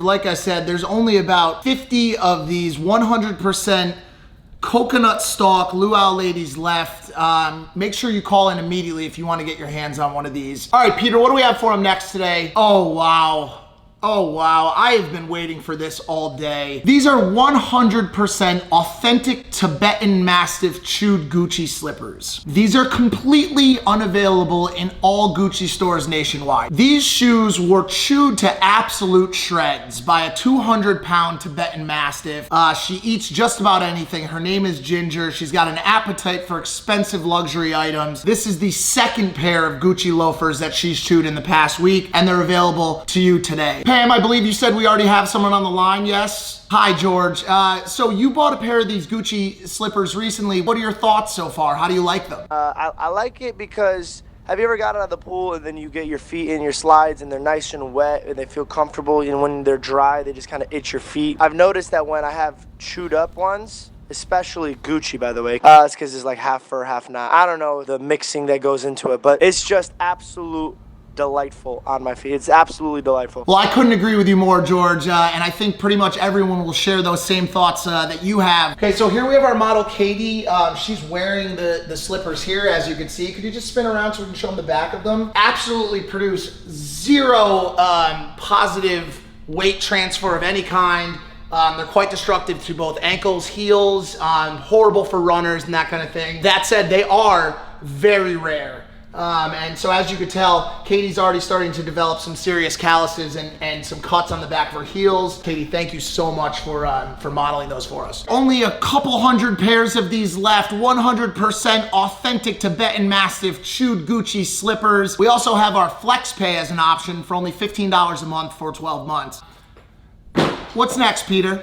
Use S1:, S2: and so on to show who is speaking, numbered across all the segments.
S1: like I said, there's only about 50 of these 100% coconut stalk luau ladies left. Make sure you call in immediately if you want to get your hands on one of these. All right, Peter, what do we have for him next today? Oh, wow. Oh, wow. I have been waiting for this all day. These are 100% authentic Tibetan Mastiff chewed Gucci slippers. These are completely unavailable in all Gucci stores nationwide. These shoes were chewed to absolute shreds by a 200-pound Tibetan Mastiff. She eats just about anything. Her name is Ginger. She's got an appetite for expensive luxury items. This is the second pair of Gucci loafers that she's chewed in the past week, and they're available to you today. Pam, I believe you said we already have someone on the line, yes? Hi, George. So you bought a pair of these Gucci slippers recently. What are your thoughts so far? How do you like them?
S2: I like it because, have you ever got out of the pool and then you get your feet in your slides and they're nice and wet and they feel comfortable, and when they're dry, they just kind of itch your feet. I've noticed that when I have chewed up ones, especially Gucci, by the way, it's because it's like half fur, half not. I don't know the mixing that goes into it, but it's just absolute delightful on my feet. It's absolutely delightful.
S1: Well, I couldn't agree with you more, George, and I think pretty much everyone will share those same thoughts that you have. Okay, so here we have our model, Katie. She's wearing the slippers here, as you can see. Could you just spin around so we can show them the back of them? Absolutely produce zero positive weight transfer of any kind. They're quite destructive to both ankles, heels, horrible for runners and that kind of thing. That said, they are very rare. And so as you could tell, Katie's already starting to develop some serious calluses and some cuts on the back of her heels. Katie, thank you so much for modeling those for us. Only a couple hundred pairs of these left, 100% authentic Tibetan Mastiff chewed Gucci slippers. We also have our Flex Pay as an option for only $15 a month for 12 months. What's next, Peter?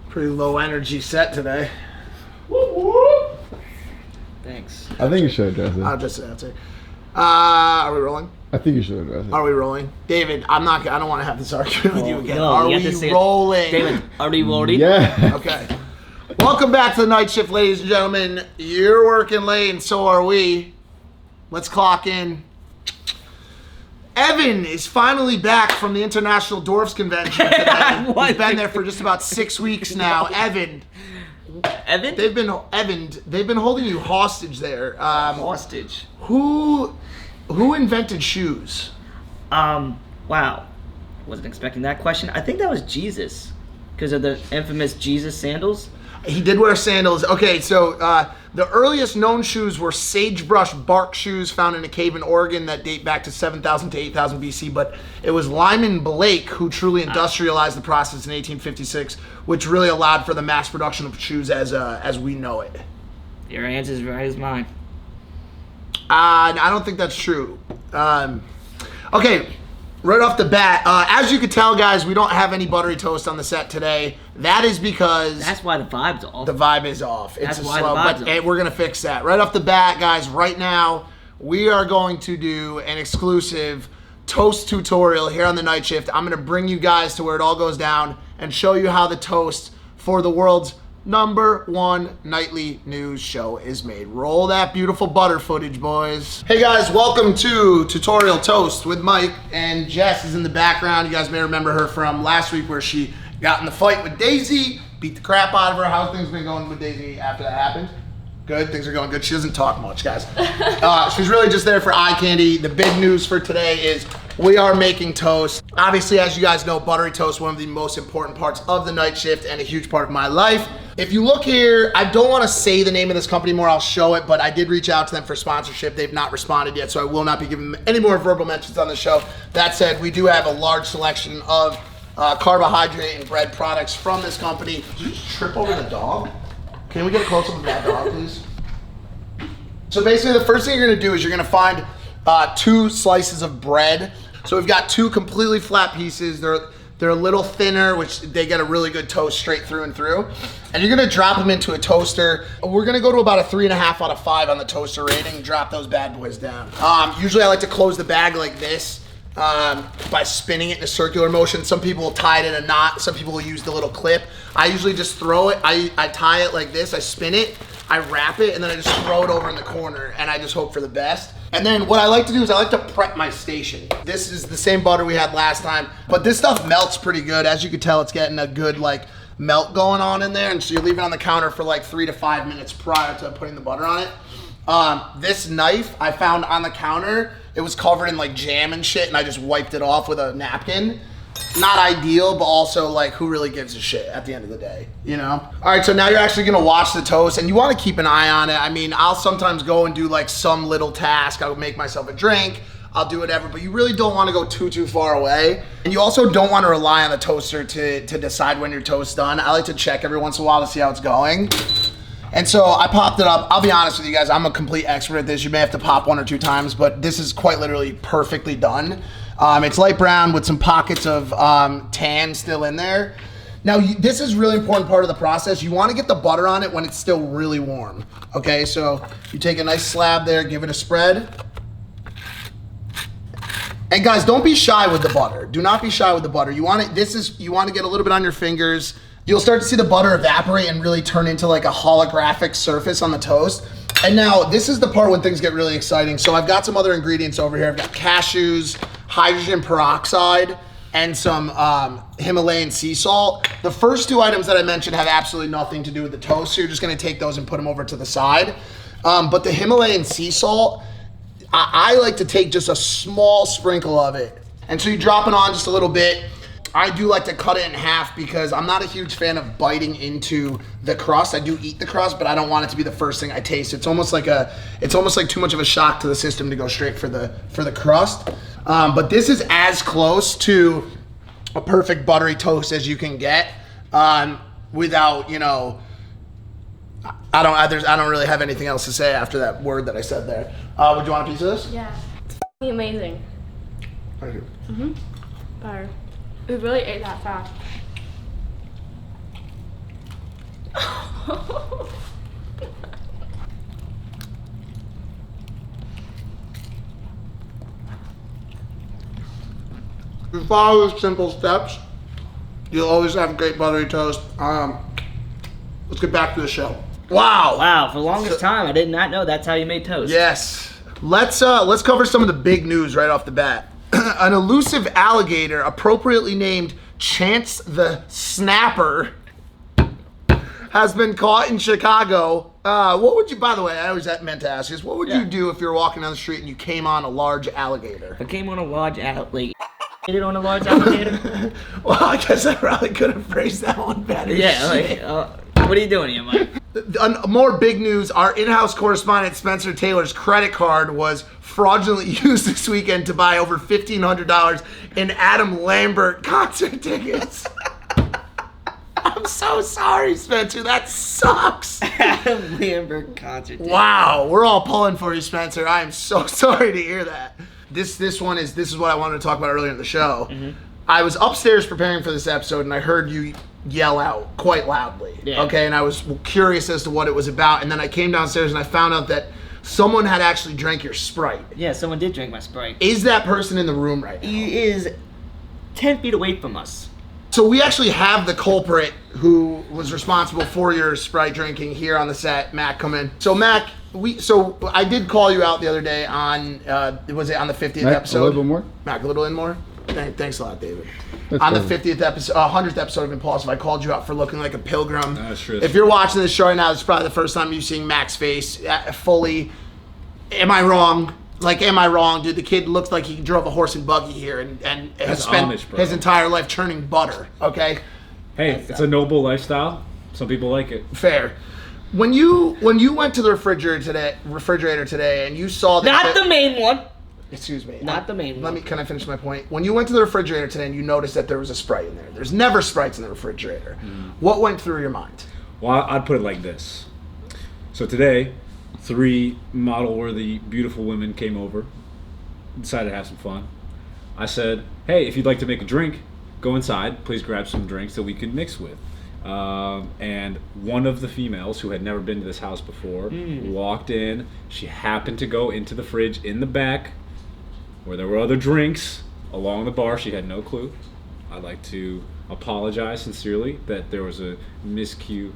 S1: Pretty low energy set today.
S3: Thanks.
S4: I think you should address it.
S1: I'll just answer. Are we rolling?
S4: I think you should address it.
S1: Are we rolling? David, I don't want to have this argument with you again.
S3: No,
S1: are
S3: you have
S1: we
S3: to say it.
S1: rolling?
S3: David, are we rolling?
S4: Yeah.
S1: Okay. Welcome back to the night shift, ladies and gentlemen. You're working late and so are we. Let's clock in. Evan is finally back from the International Dwarfs Convention today. He's been there for just about 6 weeks now. Evan? They've been holding you hostage there.
S3: Hostage.
S1: Who invented shoes?
S3: Wow. Wasn't expecting that question. I think that was Jesus, because of the infamous Jesus sandals.
S1: He did wear sandals. Okay, so the earliest known shoes were sagebrush bark shoes found in a cave in Oregon that date back to 7,000 to 8,000 BC, but it was Lyman Blake who truly industrialized the process in 1856, which really allowed for the mass production of shoes as we know it.
S3: Your answer is right as mine.
S1: I don't think that's true. Okay, right off the bat, as you can tell, guys, we don't have any buttery toast on the set today. That is because
S3: that's why the vibe's off.
S1: The vibe is off.
S3: That's why the vibe's off.
S1: We're gonna fix that right off the bat, guys. Right now, we are going to do an exclusive toast tutorial here on the night shift. I'm gonna bring you guys to where it all goes down and show you how the toast for the world's #1 nightly news show is made. Roll that beautiful butter footage, boys. Hey guys, welcome to Tutorial Toast with Mike, and Jess is in the background. You guys may remember her from last week where she got in the fight with Daisy, beat the crap out of her. How's things been going with Daisy after that happened? Good, things are going good. She doesn't talk much, guys. She's really just there for eye candy. The big news for today is we are making toast. Obviously, as you guys know, buttery toast, one of the most important parts of the night shift and a huge part of my life. If you look here, I don't want to say the name of this company more, I'll show it, but I did reach out to them for sponsorship. They've not responded yet, so I will not be giving them any more verbal mentions on the show. That said, we do have a large selection of carbohydrate and bread products from this company. Did you just trip over the dog? Can we get a close-up of that dog, please? So basically, the first thing you're gonna do is you're gonna find 2 slices of bread. So we've got 2 completely flat pieces. They're a little thinner, which they get a really good toast straight through and through. And you're gonna drop them into a toaster. We're gonna go to about a 3.5 out of 5 on the toaster rating. Drop those bad boys down. Usually I like to close the bag like this by spinning it in a circular motion. Some people will tie it in a knot. Some people will use the little clip. I usually just throw it. I tie it like this. I spin it. I wrap it, and then I just throw it over in the corner, and I just hope for the best. And then what I like to do is I like to prep my station. This is the same butter we had last time, but this stuff melts pretty good. As you can tell, it's getting a good like melt going on in there, and so you leave it on the counter for like 3 to 5 minutes prior to putting the butter on it. This knife I found on the counter, it was covered in like jam and shit, and I just wiped it off with a napkin. Not ideal, but also like who really gives a shit at the end of the day, you know? All right, so now you're actually gonna watch the toast, and you wanna keep an eye on it. I mean, I'll sometimes go and do like some little task. I'll make myself a drink, I'll do whatever, but you really don't wanna go too far away. And you also don't wanna rely on the toaster to decide when your toast's done. I like to check every once in a while to see how it's going. And so I popped it up. I'll be honest with you guys, I'm a complete expert at this. You may have to pop 1 or 2 times, but this is quite literally perfectly done. It's light brown with some pockets of tan still in there. Now, this is a really important part of the process. You want to get the butter on it when it's still really warm. Okay, so you take a nice slab there, give it a spread. And guys, don't be shy with the butter. Do not be shy with the butter. You want it, you want to get a little bit on your fingers. You'll start to see the butter evaporate and really turn into like a holographic surface on the toast. And now this is the part when things get really exciting. So I've got some other ingredients over here. I've got cashews, hydrogen peroxide, and some Himalayan sea salt. The first 2 items that I mentioned have absolutely nothing to do with the toast, so you're just gonna take those and put them over to the side. But the Himalayan sea salt, I like to take just a small sprinkle of it. And so you drop it on just a little bit. I do like to cut it in half because I'm not a huge fan of biting into the crust. I do eat the crust, but I don't want it to be the first thing I taste. It's almost like too much of a shock to the system to go straight for the crust. But this is as close to a perfect buttery toast as you can get, without, you know, I don't really have anything else to say after that word that I said there. Would you want a piece of this?
S4: Yeah. It's f***ing amazing.
S1: Thank you.
S4: Mm-hmm. Butter. We really ate that fast.
S1: If you follow the simple steps, you'll always have a great buttery toast. Let's get back to the show. Wow.
S3: Wow, for the longest time, I did not know that's how you made toast.
S1: Yes. Let's cover some of the big news right off the bat. An elusive alligator, appropriately named Chance the Snapper, has been caught in Chicago. What would you, by the way, I always meant to ask this, what would you do if you were walking down the street and you came on a large alligator?
S3: If I came on a large alligator, on a large alligator?
S1: Well, I guess I probably could have phrased that one better.
S3: Yeah, like, what are you doing here, Mike?
S1: More big news, our in-house correspondent Spencer Taylor's credit card was fraudulently used this weekend to buy over $1,500 in Adam Lambert concert tickets. I'm so sorry, Spencer, that sucks.
S3: Adam Lambert concert tickets.
S1: Wow, we're all pulling for you, Spencer. I am so sorry to hear that. This is what I wanted to talk about earlier in the show. Mm-hmm. I was upstairs preparing for this episode and I heard you yell out quite loudly. Yeah. Okay, and I was curious as to what it was about, and then I came downstairs and I found out that someone had actually drank your Sprite.
S3: Yeah, someone did drink my Sprite.
S1: Is that person in the room right now?
S3: He is 10 feet away from us.
S1: So we actually have the culprit who was responsible for your Sprite drinking here on the set. Mac, come in. So Mac, I did call you out the other day on, was it on the 50th episode?
S5: A little bit more?
S1: Mac, a little bit more? Thanks a lot, David.
S5: That's
S1: on the
S5: perfect.
S1: 50th episode, 100th episode of Impulsive, I called you out for looking like a pilgrim.
S5: That's true.
S1: If you're watching this show right now, it's probably the first time you've seen Mac's face fully. Am I wrong? Am I wrong, dude? The kid looks like he drove a horse and buggy here and has spent
S5: Amish, bro.
S1: his entire life churning butter, okay?
S6: Hey, it's a noble lifestyle. Some people like it.
S1: Fair. When you went to the refrigerator today and you saw that...
S3: Not the main one.
S1: Excuse me.
S3: Not the main one.
S1: Can I finish my point? When you went to the refrigerator today and you noticed that there was a Sprite in there, there's never Sprites in the refrigerator. What went through your mind?
S6: Well, I'd put it like this. So today, 3 model-worthy, beautiful women came over, decided to have some fun. I said, hey, if you'd like to make a drink, go inside. Please grab some drinks that we can mix with. And one of the females who had never been to this house before walked in. She happened to go into the fridge in the back where there were other drinks along the bar. She had no clue. I'd like to apologize sincerely that there was a miscue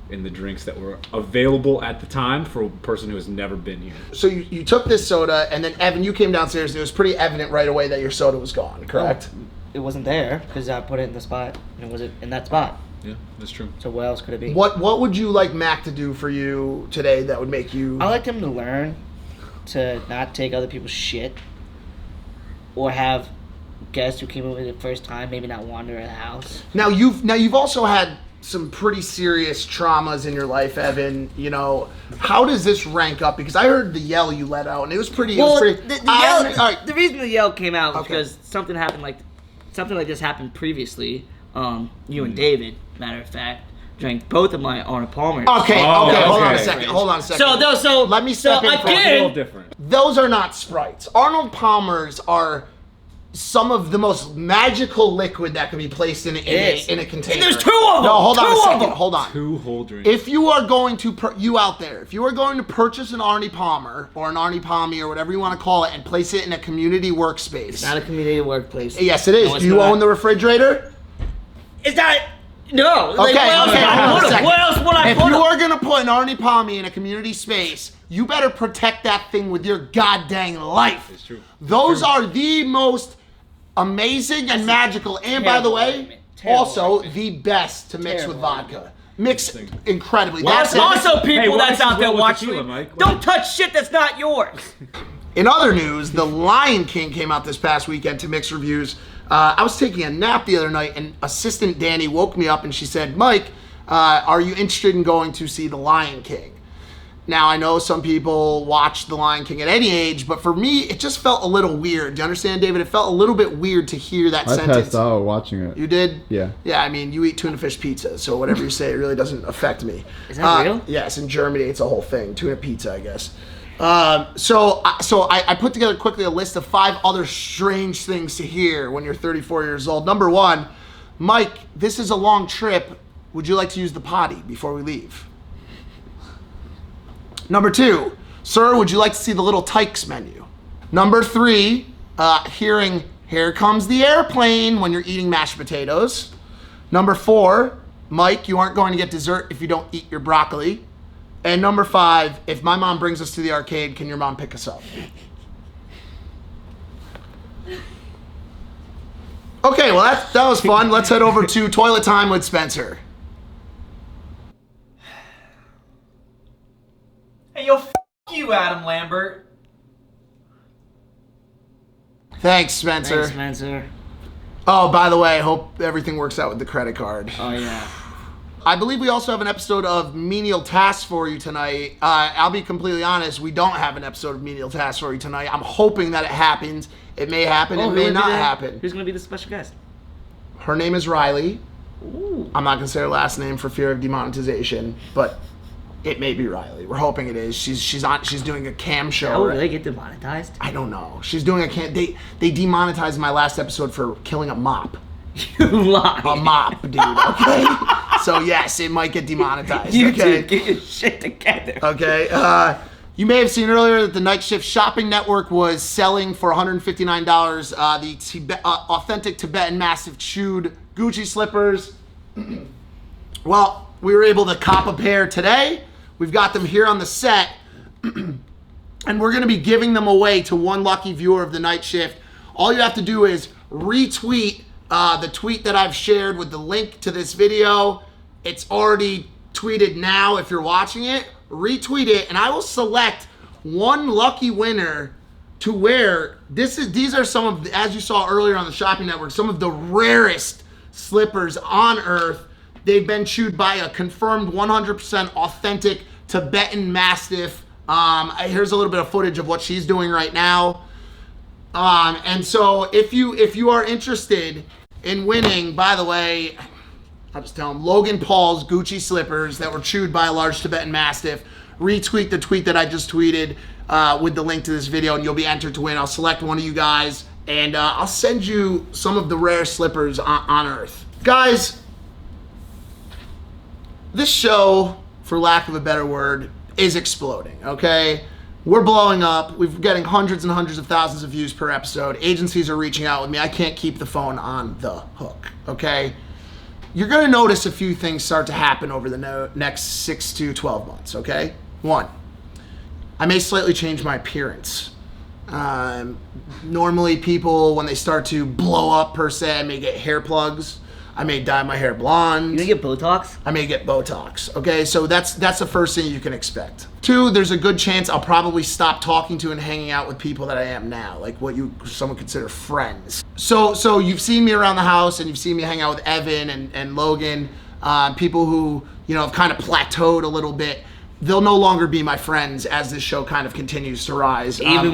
S6: in the drinks that were available at the time for a person who has never been here.
S1: So you took this soda, and then Evan, you came downstairs, and it was pretty evident right away that your soda was gone, correct?
S3: It wasn't there because I put it in the spot, and it wasn't in that spot.
S6: Yeah, that's true.
S3: So what else could it be?
S1: What would you like Mac to do for you today that would make you...
S3: I like him to learn to not take other people's shit, or have guests who came over the first time maybe not wander the house.
S1: Now you've also had some pretty serious traumas in your life, Evan. You know, how does this rank up? Because I heard the yell you let out, and it was pretty.
S3: Well,
S1: it was pretty,
S3: the reason the yell came out was
S1: Okay.
S3: because something like this happened previously. You and David, matter of fact, drank both of my Arnold Palmers.
S1: Okay,
S6: Oh,
S1: okay, hold on a
S6: okay.
S1: second. Hold on a second.
S3: So
S1: Let me step in
S6: It's a little
S3: again.
S6: different.
S1: Those are not Sprites. Arnold Palmers are some of the most magical liquid that can be placed in a container.
S3: There's 2 of them.
S1: No, hold on
S3: Two
S1: a
S3: of
S1: second.
S3: them.
S1: Hold on.
S6: 2 whole drinks.
S1: If you are going to, you out there, if you are going to purchase an Arnie Palmer or an Arnie Palmy or whatever you want to call it and place it in a community workspace.
S3: Not a community workplace.
S1: Yes, it is.
S3: No, it's
S1: Do you
S3: not.
S1: own the refrigerator?
S3: Is that? No. Like,
S1: Okay,
S3: what else
S1: okay,
S3: would I
S1: hold on a
S3: put 'em?
S1: second.
S3: What else would I
S1: If
S3: put
S1: you
S3: 'em?
S1: are going to put an Arnie Palmy in a community space, you better protect that thing with your goddamn life.
S6: It's true.
S1: Those are the most amazing and magical, and by the
S3: terrible
S1: way,
S3: argument. Terrible
S1: also
S3: argument.
S1: the best to mix with
S3: Terrible
S1: vodka. Mix
S6: Interesting.
S1: incredibly.
S3: That's
S1: That's it.
S3: also people
S6: Hey, what
S3: that's
S6: is
S3: out there
S6: wrong with
S3: watching.
S6: tequila, Mike?
S3: Don't touch shit that's not yours.
S1: In other news, The Lion King came out this past weekend to mix reviews. I was taking a nap the other night, and assistant Danny woke me up, and she said, "Mike, are you interested in going to see The Lion King?" Now, I know some people watch The Lion King at any age, but for me, it just felt a little weird. Do you understand, David? It felt a little bit weird to hear that
S5: I
S1: sentence.
S5: passed out watching it.
S1: You did?
S5: Yeah.
S1: Yeah, I mean, you eat tuna fish pizza, so whatever you say, it really doesn't affect me.
S3: Is that real?
S1: Yes, in Germany, it's a whole thing. Tuna pizza, I guess. So I put together quickly a list of 5 other strange things to hear when you're 34 years old. Number 1, Mike, this is a long trip. Would you like to use the potty before we leave? Number 2, sir, would you like to see the little Tykes menu? Number 3, hearing "Here comes the airplane" when you're eating mashed potatoes. Number 4, Mike, you aren't going to get dessert if you don't eat your broccoli. And number 5, if my mom brings us to the arcade, can your mom pick us up? Okay, well that was fun. Let's head over to toilet time with Spencer.
S7: Hey, yo, you, Adam Lambert.
S1: Thanks, Spencer.
S3: Thanks, Spencer.
S1: Oh, by the way, I hope everything works out with the credit card.
S3: Oh yeah.
S1: I believe we also have an episode of Menial Tasks for you tonight. I'll be completely honest, we don't have an episode of Menial Tasks for you tonight. I'm hoping that it happens. It may happen, it may not happen.
S3: Who's gonna be the special guest?
S1: Her name is Riley.
S3: Ooh.
S1: I'm not gonna say her last name for fear of demonetization, but it may be Riley. We're hoping it is. She's doing a cam show.
S3: Oh,
S1: right?
S3: will they get demonetized?
S1: I don't know. She's doing a cam. They demonetized my last episode for killing a mop.
S3: You lie.
S1: A mop, dude. Okay. So yes, it might get demonetized.
S3: You
S1: okay.
S3: two, get your shit together.
S1: Okay. You may have seen earlier that the Night Shift Shopping Network was selling for $159 the authentic Tibetan Mastiff chewed Gucci slippers. Well, we were able to cop a pair today. We've got them here on the set. And we're going to be giving them away to one lucky viewer of the Night Shift. All you have to do is retweet the tweet that I've shared with the link to this video. It's already tweeted now if you're watching it. Retweet it, and I will select one lucky winner to wear. These are some of, as you saw earlier on the Shopping Network, some of the rarest slippers on earth. They've been chewed by a confirmed 100% authentic Tibetan Mastiff. Here's a little bit of footage of what she's doing right now. And so if you are interested in winning, by the way, I'll just tell them, Logan Paul's Gucci slippers that were chewed by a large Tibetan Mastiff. Retweet the tweet that I just tweeted with the link to this video, and you'll be entered to win. I'll select one of you guys, and I'll send you some of the rare slippers on Earth. Guys, this show, for lack of a better word, is exploding, okay? We're blowing up. We're getting hundreds and hundreds of thousands of views per episode. Agencies are reaching out with me. I can't keep the phone on the hook, okay? you're going to notice a few things start to happen over the next 6 to 12 months, okay? 1, I may slightly change my appearance. Normally people, when they start to blow up per se, I may get hair plugs. I may dye my hair blonde.
S3: You gonna get Botox?
S1: I may get Botox. Okay, so that's the first thing you can expect. 2, there's a good chance I'll probably stop talking to and hanging out with people that I am now, like what some would consider friends. So you've seen me around the house and you've seen me hang out with Evan and Logan, people who have kind of plateaued a little bit. They'll no longer be my friends as this show kind of continues to rise.
S3: Even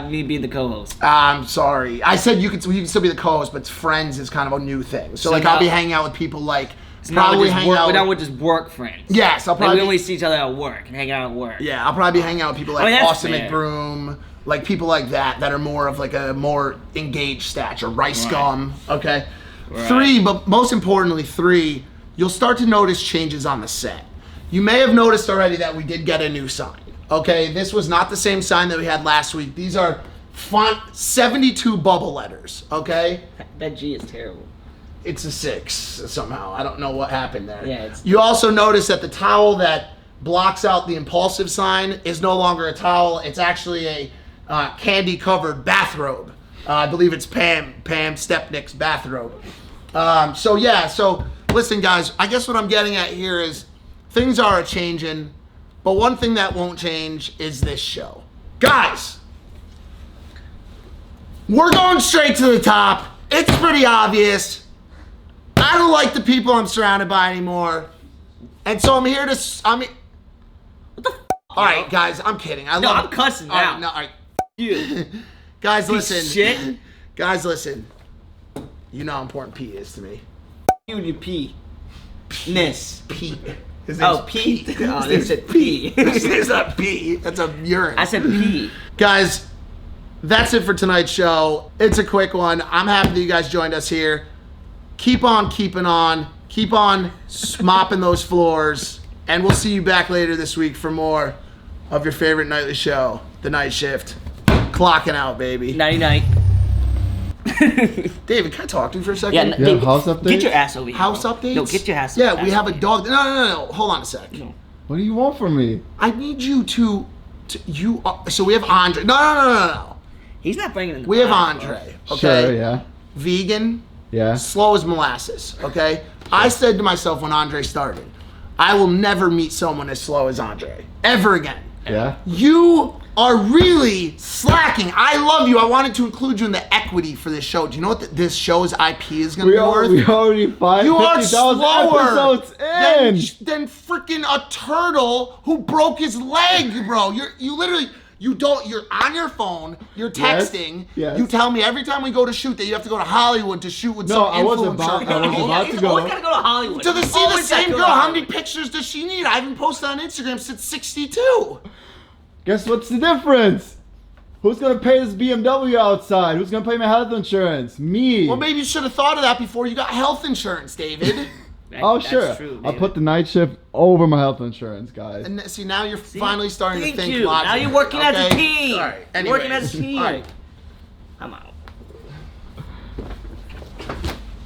S3: me being the co-host.
S1: I'm sorry. I said you can still be the co-host, but friends is kind of a new thing. So like
S3: now,
S1: I'll be hanging out with people like
S3: probably hanging out. We're not with just work friends.
S1: Yes, I'll probably.
S3: We only see each other at work and hang out at work.
S1: Yeah, I'll probably be hanging out with people like
S3: that's
S1: Austin
S3: fair.
S1: McBroom, like people like that are more of like a more engaged stature. Rice Gum. Okay.
S3: Right.
S1: 3, but most importantly, 3, you'll start to notice changes on the set. You may have noticed already that we did get a new sign. Okay, this was not the same sign that we had last week. These are font 72 bubble letters. Okay,
S3: That G is terrible.
S1: it's a 6 somehow. I don't know what happened there.
S3: Yeah,
S1: You also notice that the towel that blocks out the impulsive sign is no longer a towel. It's actually a candy-covered bathrobe. I believe it's Pam Stepnick's bathrobe. So listen, guys. I guess what I'm getting at here is things are changing, but one thing that won't change is this show. Guys, we're going straight to the top. It's pretty obvious. I don't like the people I'm surrounded by anymore. And so I'm here to... what the f***? All right, guys, I'm kidding.
S3: I'm cussing
S1: All right,
S3: now.
S1: no, all right.
S3: You.
S1: Guys,
S3: Piece
S1: listen.
S3: of shit.
S1: Guys, listen. You know how important Pete is to me.
S3: You and your pee. Ness.
S1: Pete. His
S3: Oh,
S1: name's
S3: Pete.
S1: His
S3: Oh, they
S1: name's
S3: said pee.
S1: His name's not Pete. That's a urine.
S3: I said pee.
S1: Guys, that's it for tonight's show. It's a quick one. I'm happy that you guys joined us here. Keep on keeping on. Keep on mopping those floors. And we'll see you back later this week for more of your favorite nightly show, The Night Shift. Clocking out, baby.
S3: Nighty-night.
S1: David, can I talk to you for a second?
S3: Yeah, David,
S5: house updates?
S3: Get your ass over here.
S1: House
S3: bro.
S1: updates?
S3: No, get your ass.
S1: Yeah, we have a dog. No. Hold on a sec.
S3: No.
S5: What do you want from me?
S1: I need you to so we have Andre. No.
S3: He's not bringing in the
S1: We have
S3: box, bro.
S1: Andre. Okay.
S5: Sure, yeah.
S1: Vegan.
S5: Yeah.
S1: Slow as molasses. Okay. I said to myself when Andre started, I will never meet someone as slow as Andre ever again.
S5: Yeah.
S1: You are really slacking. I love you. I wanted to include you in the equity for this show. Do you know what this show's IP is going to be worth?
S5: We already
S1: You are
S5: 50,000
S1: slower
S5: episodes in.
S1: than freaking a turtle who broke his leg, bro. You're on your phone, you're
S5: Yes,
S1: texting,
S5: yes.
S1: you tell me every time we go to shoot that you have to go to Hollywood to shoot with
S5: No,
S1: some
S5: I wasn't
S1: influencer.
S5: about- I wasn't about
S3: He's
S5: to go.
S3: always gotta go to Hollywood.
S1: To see the
S3: Always gotta
S1: same
S3: go
S1: girl,
S3: to
S1: how many
S3: Hollywood.
S1: pictures does she need? I haven't posted on Instagram since 62.
S5: Guess what's the difference? Who's gonna pay this BMW outside? Who's gonna pay my health insurance? Me.
S1: Well, maybe you should have thought of that before you got health insurance, David.
S5: Oh,
S3: That's
S5: sure.
S3: true,
S5: I'll
S3: David.
S5: put the night shift over my health insurance, guys.
S1: And see, now you're finally starting
S3: Thank
S1: to think
S3: you.
S1: logically.
S3: Now you're working as a
S1: okay?
S3: team.
S1: All right.
S3: You're working
S1: anyways.
S3: as a team.
S1: All right.
S3: I'm out.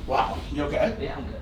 S1: Wow. You okay?
S3: Yeah, I'm good.